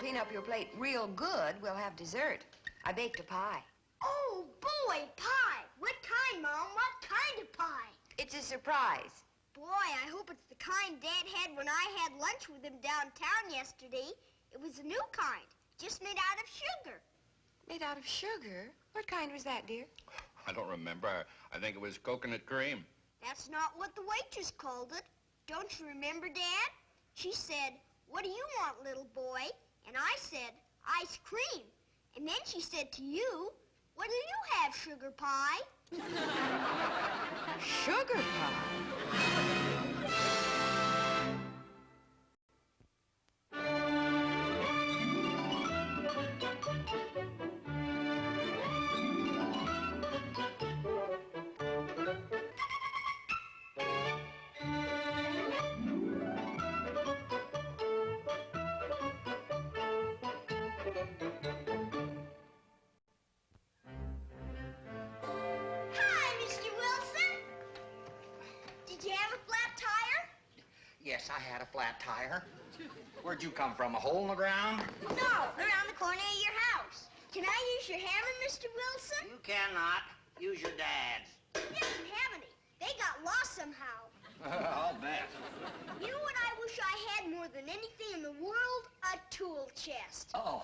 clean up your plate real good, we'll have dessert. I baked a pie. Oh, boy, pie. What kind, Mom? What kind of pie? It's a surprise. Boy, I hope it's the kind Dad had when I had lunch with him downtown yesterday. It was a new kind, just made out of sugar. Made out of sugar? What kind was that, dear? I don't remember. I think it was coconut cream. That's not what the waitress called it. Don't you remember, Dad? She said, "What do you want, little boy?" And I said, "Ice cream." And then she said to you, "What do you have, sugar pie?" Sugar pie? Yes, I had a flat tire. Where'd you come from, a hole in the ground? No, around the corner of your house. Can I use your hammer, Mr. Wilson? You cannot. Use your dad's. He doesn't have any. They got lost somehow. I'll bet. You know what I wish I had more than anything in the world? A tool chest. Oh,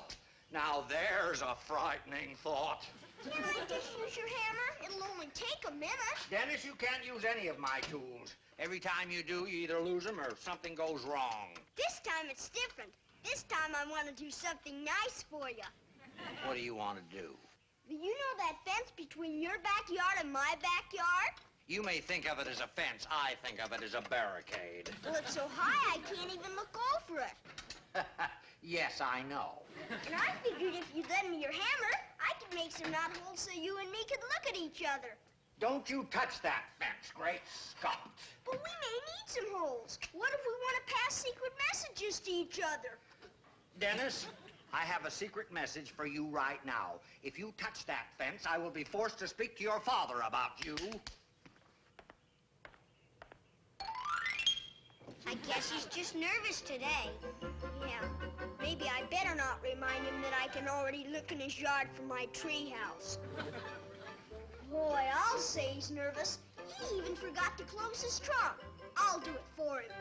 now there's a frightening thought. Can I just use your hammer? It'll only take a minute. Dennis, you can't use any of my tools. Every time you do, you either lose them or something goes wrong. This time it's different. This time I want to do something nice for you. What do you want to do? Do you know that fence between your backyard and my backyard? You may think of it as a fence. I think of it as a barricade. Well, it's so high I can't even look over it. Yes, I know. And I figured if you'd lend me your hammer, I could make some knot holes so you and me could look at each other. Don't you touch that fence, Great Scott. But we may need some holes. What if we want to pass secret messages to each other? Dennis, I have a secret message for you right now. If you touch that fence, I will be forced to speak to your father about you. I guess he's just nervous today. Yeah, maybe I better not remind him that I can already look in his yard from my treehouse. Boy, I'll say he's nervous. He even forgot to close his trunk. I'll do it for him.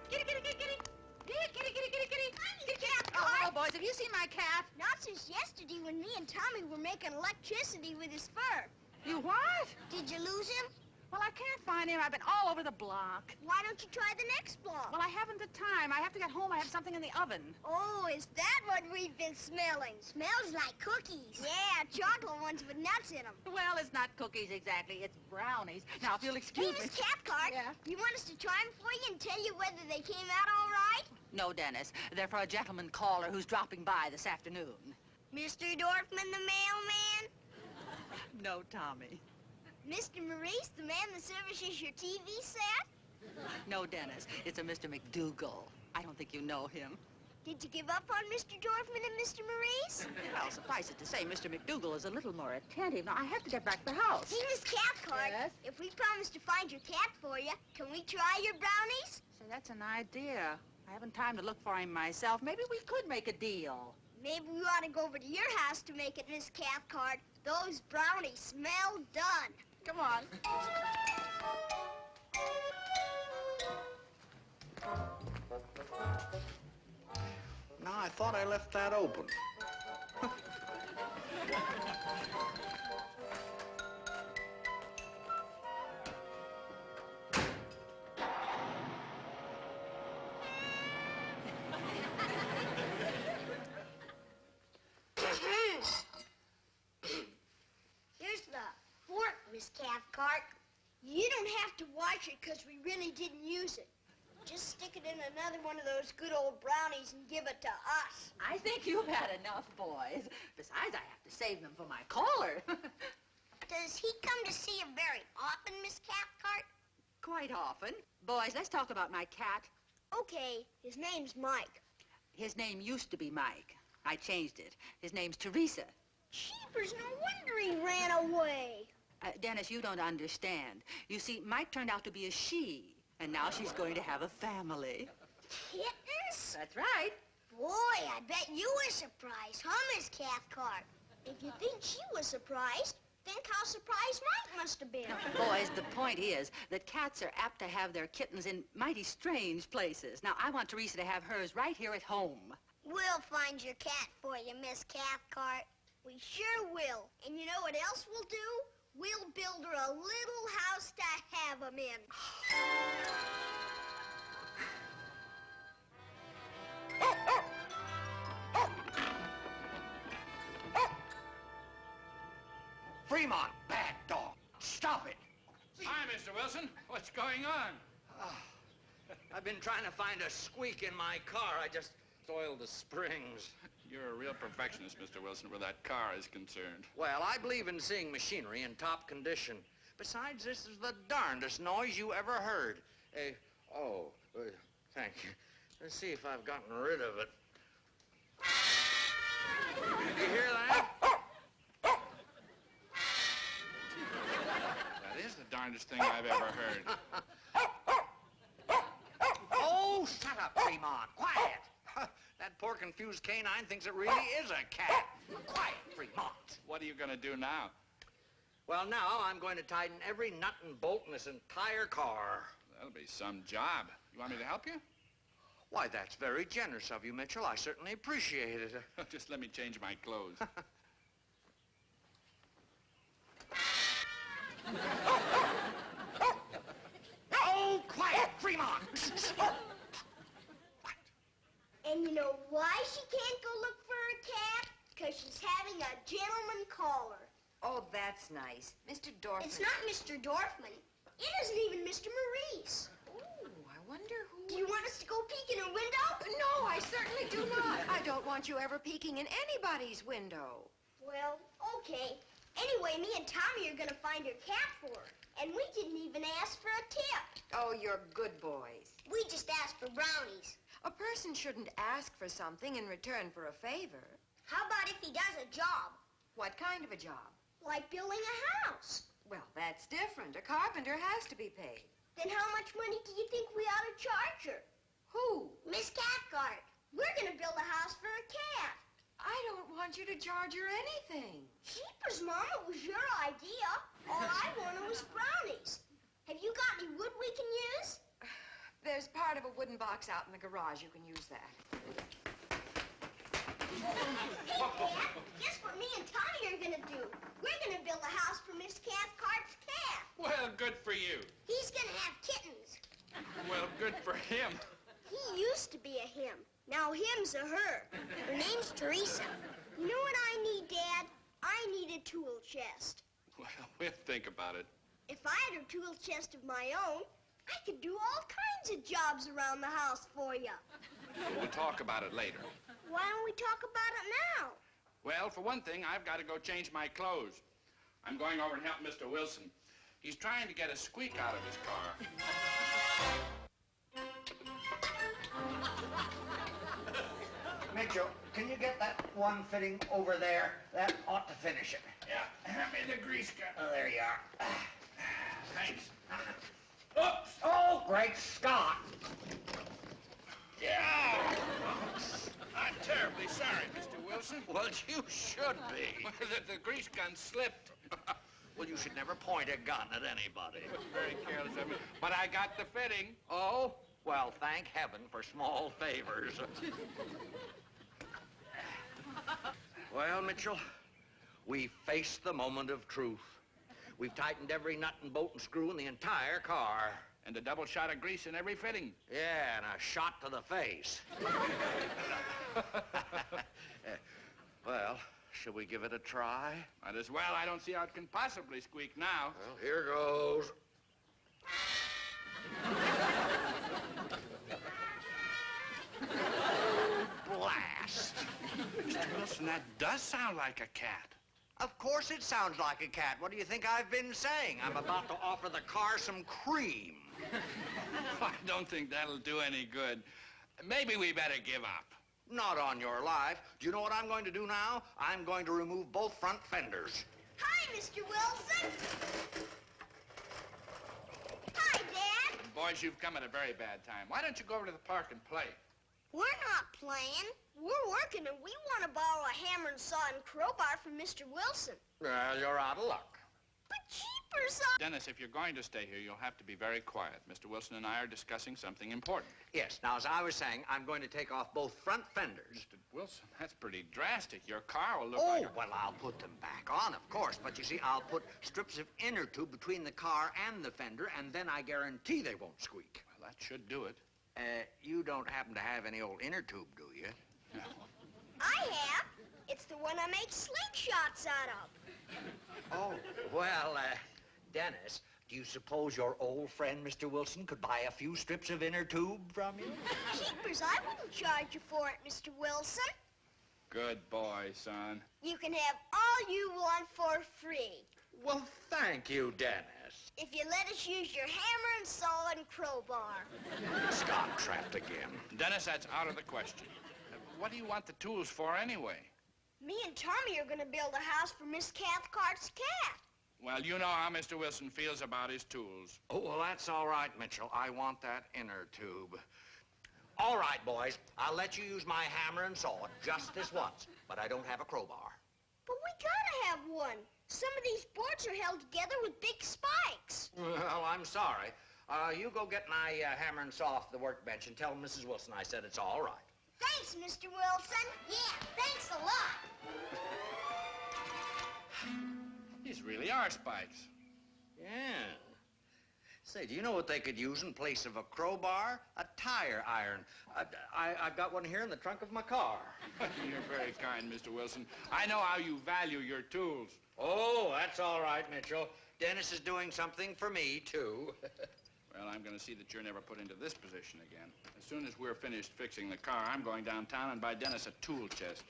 Kitty, kitty, kitty, kitty. Kitty, kitty, kitty, kitty, kitty. Mrs. Cathcart. Oh, boys, have you seen my cat? Not since yesterday when me and Tommy were making electricity with his fur. You what? Did you lose him? Well, I can't find him. I've been all over the block. Why don't you try the next block? Well, I haven't the time. I have to get home. I have something in the oven. Oh, is that what we've been smelling? Smells like cookies. Yeah, chocolate ones with nuts in them. Well, it's not cookies exactly. It's brownies. Now, if you'll excuse me. Hey, Miss Cathcart. Yeah? You want us to try them for you and tell you whether they came out all right? No, Dennis. They're for a gentleman caller who's dropping by this afternoon. Mr. Dorfman, the mailman? No, Tommy. Mr. Maurice, the man that services your TV set? No, Dennis. It's a Mr. McDougal. I don't think you know him. Did you give up on Mr. Dorfman and Mr. Maurice? Well, suffice it to say, Mr. McDougal is a little more attentive. Now, I have to get back to the house. Hey, Miss Cathcart. Yes? If we promise to find your cat for you, can we try your brownies? So that's an idea. I haven't time to look for him myself. Maybe we could make a deal. Maybe we ought to go over to your house to make it, Miss Cathcart. Those brownies smell done. Come on. Now, I thought I left that open. Here's the fork, Miss Cathcart. You don't have to wash it because we really didn't use it. Just stick it in another one of those good old brownies and give it to us. I think you've had enough, boys. Besides, I have to save them for my caller. Does he come to see you very often, Miss Cathcart? Quite often. Boys, let's talk about my cat. Okay, his name's Mike. His name used to be Mike. I changed it. His name's Teresa. Jeepers, no wonder he ran away. Dennis, you don't understand. You see, Mike turned out to be a she, And now she's going to have a family. Kittens? That's right. Boy, I bet you were surprised, huh, Miss Cathcart? If you think she was surprised, think how surprised Mike must have been. Boys, the point is that cats are apt to have their kittens in mighty strange places. Now, I want Teresa to have hers right here at home. We'll find your cat for you, Miss Cathcart. We sure will. And you know what else we'll do? We'll build her a little house to have them in. Fremont, bad dog. Stop it. Hi, Mr. Wilson. What's going on? I've been trying to find a squeak in my car. I just soiled the springs. You're a real perfectionist, Mr. Wilson, where that car is concerned. Well, I believe in seeing machinery in top condition. Besides, this is the darndest noise you ever heard. Thank you. Let's see if I've gotten rid of it. You hear that? That is the darndest thing I've ever heard. Oh, shut up, Fremont. Quiet. That poor confused canine thinks it really is a cat. Quiet, Fremont. What are you going to do now? Well, now I'm going to tighten every nut and bolt in this entire car. That'll be some job. You want me to help you? Why, that's very generous of you, Mitchell. I certainly appreciate it. Just let me change my clothes. Oh, quiet, Fremont! What? And you know why she can't go look for her cat? Because she's having a gentleman caller. Oh, that's nice. Mr. Dorfman. It's not Mr. Dorfman. It isn't even Mr. Maurice. Oh, I wonder who... Do you want us to go peek in her window? No, I certainly do not. I don't want you ever peeking in anybody's window. Well, okay. Anyway, me and Tommy are gonna find her cat for her. And we didn't even ask for a tip. Oh, you're good boys. We just asked for brownies. A person shouldn't ask for something in return for a favor. How about if he does a job? What kind of a job? Like building a house. Well, that's different. A carpenter has to be paid. Then how much money do you think we ought to charge her? Who? Miss Cathcart. We're gonna build a house for a cat. I don't want you to charge her anything. Jeepers, Mom, it was your idea. All I wanted was brownies. Have you got any wood we can use? There's part of a wooden box out in the garage. You can use that. Hey, Dad, guess what me and Tommy are gonna do? We're gonna build a house for Miss Cathcart's cat. Well, good for you. He's gonna have kittens. Well, good for him. He used to be a him. Now him's a her. Her name's Teresa. You know what I need, Dad? I need a tool chest. Well, we'll think about it. If I had a tool chest of my own, I could do all kinds of jobs around the house for you. We'll talk about it later. Why don't we talk about it now? Well, for one thing, I've got to go change my clothes. I'm going over and help Mr. Wilson. He's trying to get a squeak out of his car. Mitchell, can you get that one fitting over there? That ought to finish it. Yeah, hand me the grease gun. Oh, there you are. Thanks. Oops! Oh, great Scott! Yeah! I'm terribly sorry, Mr. Wilson. Well, you should be. The grease gun slipped. Well, you should never point a gun at anybody. It was very careless of me, but I got the fitting. Oh? Well, thank heaven for small favors. Well, Mitchell, we faced the moment of truth. We've tightened every nut and bolt and screw in the entire car. And a double shot of grease in every fitting. Yeah, and a shot to the face. Well, shall we give it a try? Might as well. I don't see how it can possibly squeak now. Well, here goes. Blast! Mr. Wilson, that does sound like a cat. Of course it sounds like a cat. What do you think I've been saying? I'm about to offer the car some cream. I don't think that'll do any good. Maybe we better give up. Not on your life. Do you know what I'm going to do now? I'm going to remove both front fenders. Hi, Mr. Wilson. Hi, Dad. Boy, boys, you've come at a very bad time. Why don't you go over to the park and play? We're not playing. We're working, and we want to borrow a hammer and saw and crowbar from Mr. Wilson. Well, you're out of luck. But jeepers, Dennis, if you're going to stay here, you'll have to be very quiet. Mr. Wilson and I are discussing something important. Yes, now, as I was saying, I'm going to take off both front fenders. Mr. Wilson, that's pretty drastic. Your car will look Oh, like a... well, I'll put them back on, of course. But you see, I'll put strips of inner tube between the car and the fender, and then I guarantee they won't squeak. Well, that should do it. You don't happen to have any old inner tube, do you? No. I have. It's the one I make slingshots out of. Oh, well, Dennis, do you suppose your old friend, Mr. Wilson, could buy a few strips of inner tube from you? Jeepers, I wouldn't charge you for it, Mr. Wilson. Good boy, son. You can have all you want for free. Well, thank you, Dennis. If you let us use your hammer and saw and crowbar. Scott trapped again. Dennis, that's out of the question. What do you want the tools for anyway? Me and Tommy are going to build a house for Miss Cathcart's cat. Well, you know how Mr. Wilson feels about his tools. Oh, well, that's all right, Mitchell. I want that inner tube. All right, boys. I'll let you use my hammer and saw just this once, but I don't have a crowbar. But we gotta have one. Some of these boards are held together with big spikes. Well, I'm sorry. You go get my hammer and saw off the workbench and tell Mrs. Wilson I said it's all right. Thanks, Mr. Wilson. Yeah, thanks a lot. These really are spikes. Yeah. Say, do you know what they could use in place of a crowbar? A tire iron. I've got one here in the trunk of my car. You're very kind, Mr. Wilson. I know how you value your tools. Oh, that's all right, Mitchell. Dennis is doing something for me, too. Well, I'm going to see that you're never put into this position again. As soon as we're finished fixing the car, I'm going downtown and buy Dennis a tool chest.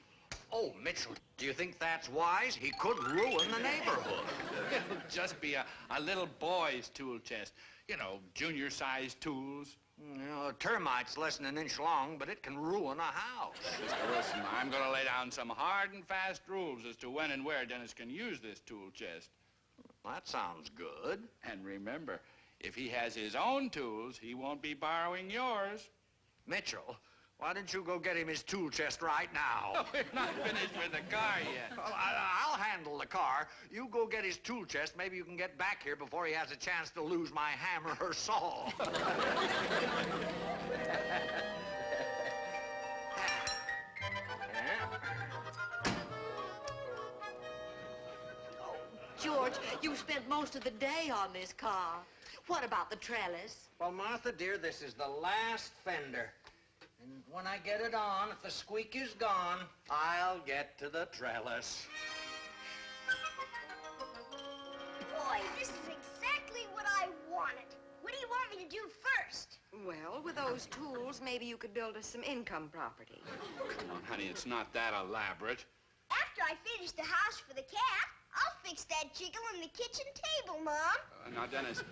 Oh, Mitchell, do you think that's wise? He could ruin the neighborhood. It'll just be a little boy's tool chest. You know, junior-sized tools. You know, a termite's less than an inch long, but it can ruin a house. Mr. Wilson, I'm going to lay down some hard and fast rules as to when and where Dennis can use this tool chest. That sounds good. And remember, if he has his own tools, he won't be borrowing yours. Mitchell, why don't you go get him his tool chest right now? Oh, we're not finished with the car yet. Well, I'll handle the car. You go get his tool chest. Maybe you can get back here before he has a chance to lose my hammer or saw. George, you spent most of the day on this car. What about the trellis? Well, Martha, dear, this is the last fender. And when I get it on, if the squeak is gone, I'll get to the trellis. Boy, this is exactly what I wanted. What do you want me to do first? Well, with those tools, maybe you could build us some income property. Come on, honey, it's not that elaborate. After I finish the house for the cat, I'll fix that jiggle in the kitchen table, Mom. Now, Dennis,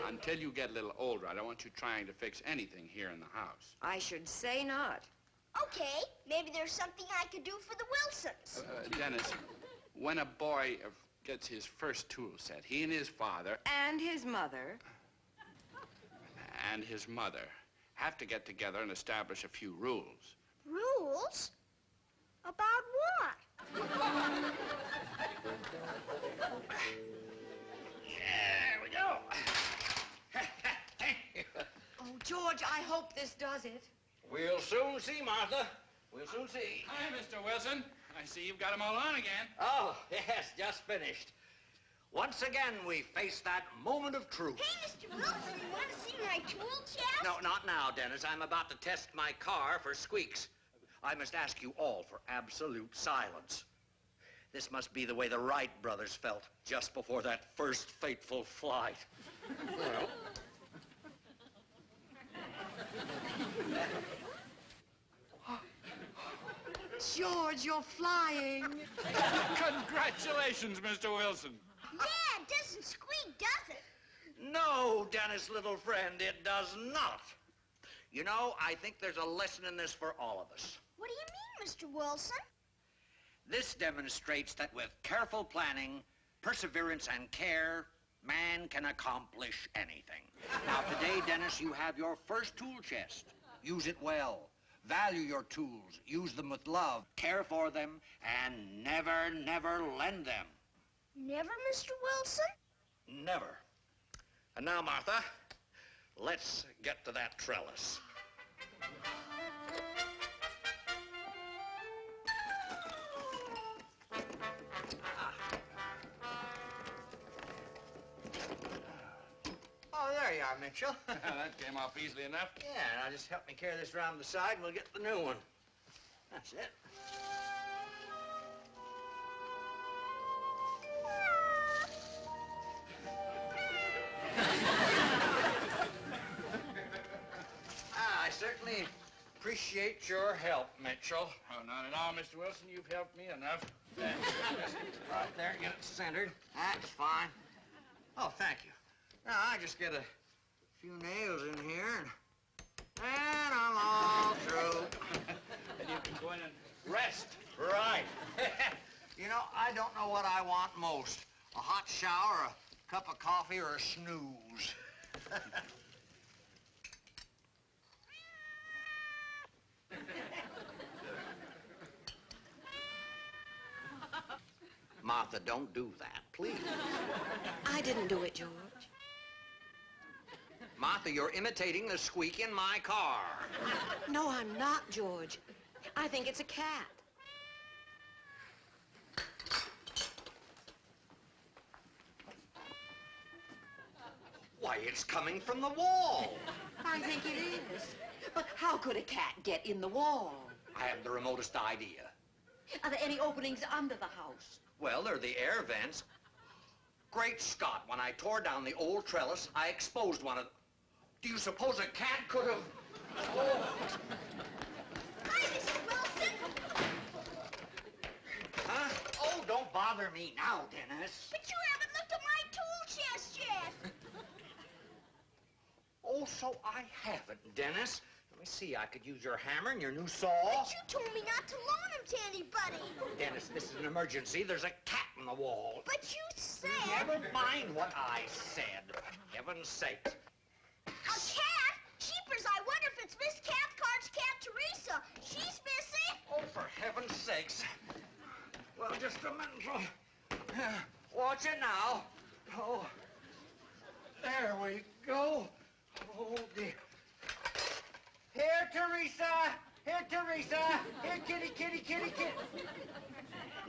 until you get a little older, I don't want you trying to fix anything here in the house. I should say not. Okay, maybe there's something I could do for the Wilsons. Dennis, when a boy gets his first tool set, he and his father And his mother. and his mother have to get together and establish a few rules. Rules? About what? There we go. Oh, George, I hope this does it. We'll soon see, Martha. We'll soon see. Hi, Mr. Wilson. I see you've got them all on again. Oh, yes, just finished. Once again, we face that moment of truth. Hey, Mr. Wilson, you want to see my tool chest? No, not now, Dennis. I'm about to test my car for squeaks. I must ask you all for absolute silence. This must be the way the Wright brothers felt just before that first fateful flight. Well... George, you're flying. Congratulations, Mr. Wilson. Yeah, it doesn't squeak, does it? No, Dennis, little friend, it does not. You know, I think there's a lesson in this for all of us. What do you mean, Mr. Wilson? This demonstrates that with careful planning, perseverance, and care, man can accomplish anything. Now, today, Dennis, you have your first tool chest. Use it well. Value your tools. Use them with love. Care for them. And never, never lend them. Never, Mr. Wilson? Never. And now, Martha, let's get to that trellis. Oh, there you are, Mitchell. That came off easily enough. Yeah, now just help me carry this around the side and we'll get the new one. That's it. I certainly appreciate your help, Mitchell. Oh, not at all, Mr. Wilson. You've helped me enough. Right there, get it centered. That's fine. Oh, thank you. Now, I just get a few nails in here, and I'm all through. And you can go in and rest. Right. You know, I don't know what I want most. A hot shower, a cup of coffee, or a snooze. Martha, don't do that, please. I didn't do it, George. Martha, you're imitating the squeak in my car. No, I'm not, George. I think it's a cat. Why, it's coming from the wall. I think it is. But how could a cat get in the wall? I haven't the remotest idea. Are there any openings under the house? Well, they're the air vents. Great Scott, when I tore down the old trellis, I exposed one of them. Do you suppose a cat could have... Oh. Hi, Mr. Wilson. Huh? Oh, don't bother me now, Dennis. But you haven't looked at my tool chest yet. Oh, so I haven't, Dennis. Let me see, I could use your hammer and your new saw. But you told me not to loan them to anybody. Dennis, this is an emergency. There's a cat in the wall. But you said... Never mind what I said. For heaven's sake. A cat? Jeepers, I wonder if it's Miss Cathcart's cat, Teresa. She's missing. Oh, for heaven's sakes. Well, just a minute. Watch it now. Oh, there we go. Oh, dear. Here, Teresa! Here, Teresa! Here, kitty, kitty, kitty, kitty!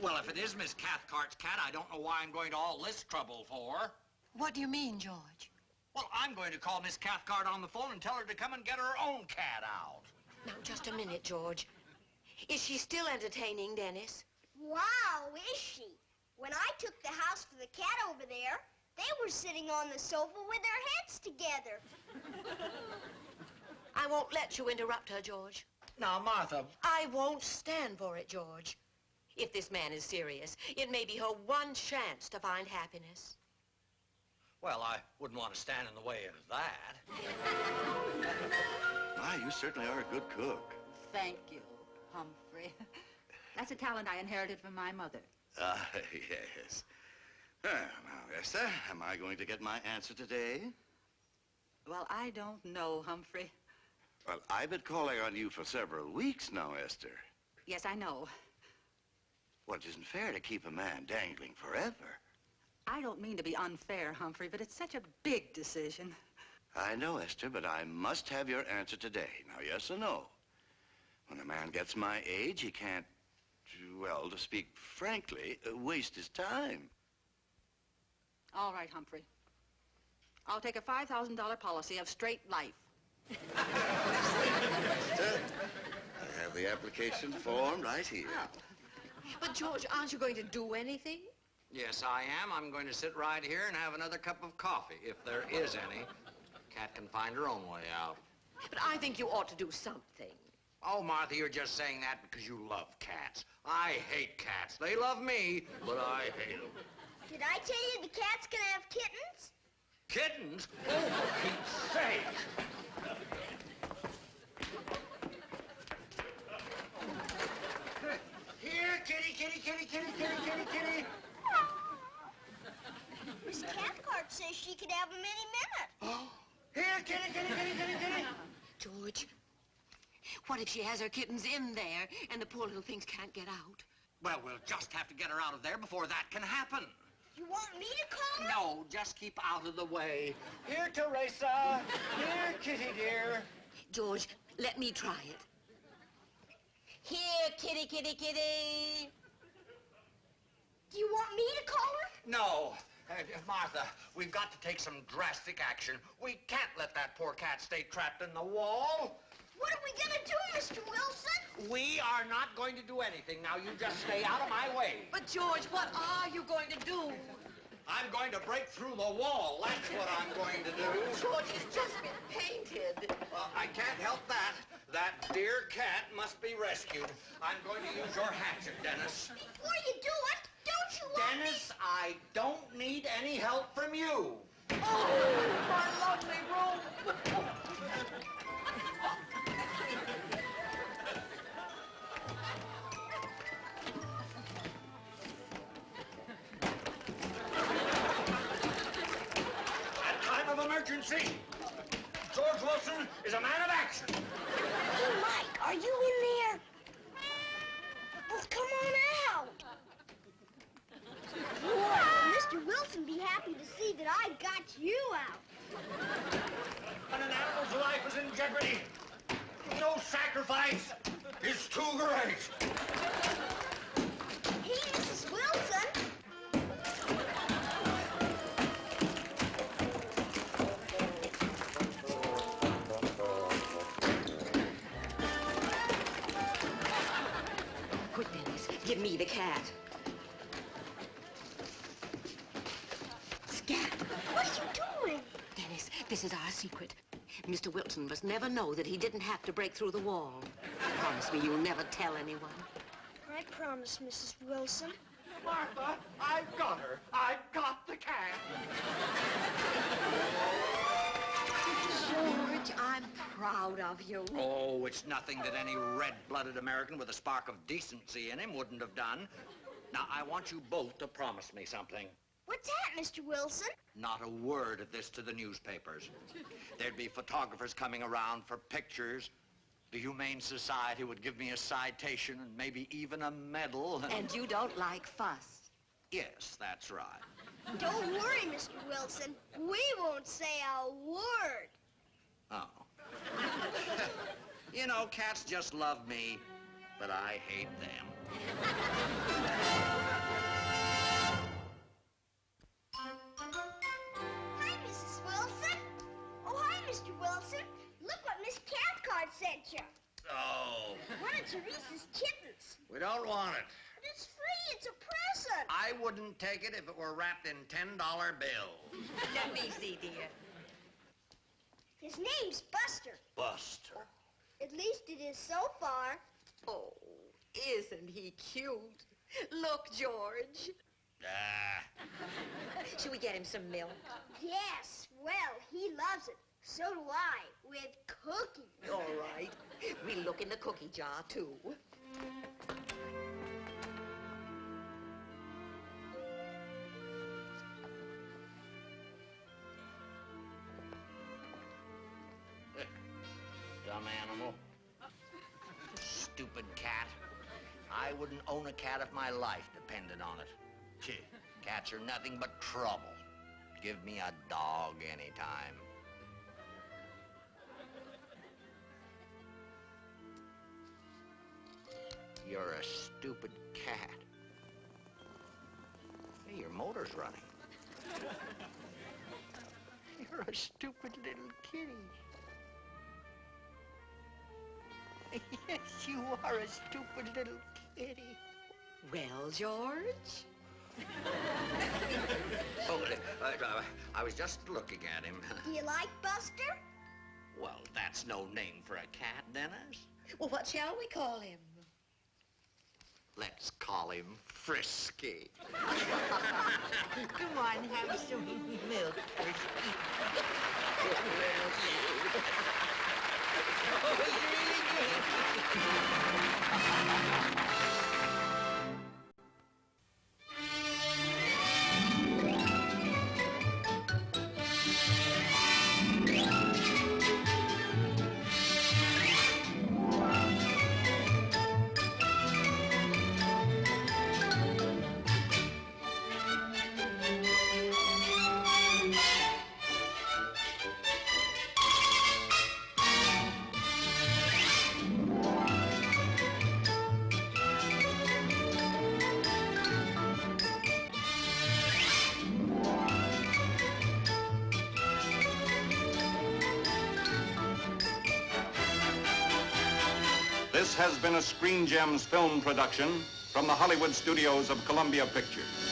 Well, if it is Miss Cathcart's cat, I don't know why I'm going to all this trouble for. What do you mean, George? Well, I'm going to call Miss Cathcart on the phone and tell her to come and get her own cat out. Now, just a minute, George. Is she still entertaining Dennis? Wow, is she? When I took the house for the cat over there, they were sitting on the sofa with their heads together. I won't let you interrupt her, George. Now, Martha... I won't stand for it, George. If this man is serious, it may be her one chance to find happiness. Well, I wouldn't want to stand in the way of that. My, you certainly are a good cook. Thank you, Humphrey. That's a talent I inherited from my mother. Ah, yes. Now, Esther, am I going to get my answer today? Well, I don't know, Humphrey. Well, I've been calling on you for several weeks now, Esther. Yes, I know. Well, it isn't fair to keep a man dangling forever. I don't mean to be unfair, Humphrey, but it's such a big decision. I know, Esther, but I must have your answer today. Now, yes or no? When a man gets my age, he can't, well, to speak frankly, waste his time. All right, Humphrey. I'll take a $5,000 policy of straight life. Esther, I have the application form right here. But, George, aren't you going to do anything? Yes, I am. I'm going to sit right here and have another cup of coffee, if there is any. Cat can find her own way out. But I think you ought to do something. Oh, Martha, you're just saying that because you love cats. I hate cats. They love me, but I hate them. Did I tell you the cat's gonna have kittens? Kittens? Oh, for Pete's sake! Here, kitty, kitty, kitty, kitty, kitty, kitty, kitty. Miss Cathcart says she could have them any minute. Here, kitty, kitty, George, what if she has her kittens in there and the poor little things can't get out? Well, we'll just have to get her out of there before that can happen. You want me to call her? No, just keep out of the way. Here, Teresa. Here, kitty dear. George, let me try it. Here, kitty, kitty, kitty. Do you want me to call her? No. Martha, we've got to take some drastic action. We can't let that poor cat stay trapped in the wall. What are we gonna do, Mr. Wilson? We are not going to do anything. Now, you just stay out of my way. But, George, what are you going to do? I'm going to break through the wall. That's what I'm going to do. George, it's just been painted. Well, I can't help that. That dear cat must be rescued. I'm going to use your hatchet, Dennis. Before you do it, don't you want Dennis, I don't need any help from you. Oh, my lovely room. At time of emergency, George Wilson is a man of action. Hey, Mike, are you in there? Well, come on out. Boy, will Mr. Wilson be happy to see that I got you out. When an animal's life is in jeopardy, no sacrifice is too great. Hey, Mrs. Wilson. Quick, Dennis, give me the cat. Scat. What are you doing? Dennis, this is our secret. Mr. Wilson must never know that he didn't have to break through the wall. Promise me you'll never tell anyone. I promise, Mrs. Wilson. Martha, I've got her. I've got the cat. George, I'm proud of you. Oh, it's nothing that any red-blooded American with a spark of decency in him wouldn't have done. Now, I want you both to promise me something. What's that, Mr. Wilson? Not a word of this to the newspapers. There'd be photographers coming around for pictures. The Humane Society would give me a citation and maybe even a medal. And you don't like fuss. Yes, that's right. Don't worry, Mr. Wilson. We won't say a word. Oh. You know, cats just love me, but I hate them. Hi, Mrs. Wilson. Oh, hi, Mr. Wilson. Look what Miss Cathcart sent you. Oh, One of Teresa's kittens. we don't want it. But it's free. It's a present. I wouldn't take it if it were wrapped in $10 bills. Let me see, dear. His name's Buster. Buster. At least it is so far. Oh, isn't he cute? Look, George. Ah. Should we get him some milk? Yes, well, he loves it. So do I, with cookies. All right. We'll look in the cookie jar, too. Dumb animal. Stupid cat. I wouldn't own a cat if my life depended on it. Gee, cats are nothing but trouble. Give me a dog anytime. You're a stupid cat. Hey, your motor's running. You're a stupid little kitty. Yes, you are a stupid little kitty. Well, George? Oh, I was just looking at him. Do you like Buster? Well, that's no name for a cat, Dennis. Well, what shall we call him? Let's call him Frisky. Come on, have some milk. This has been a Screen Gems film production from the Hollywood studios of Columbia Pictures.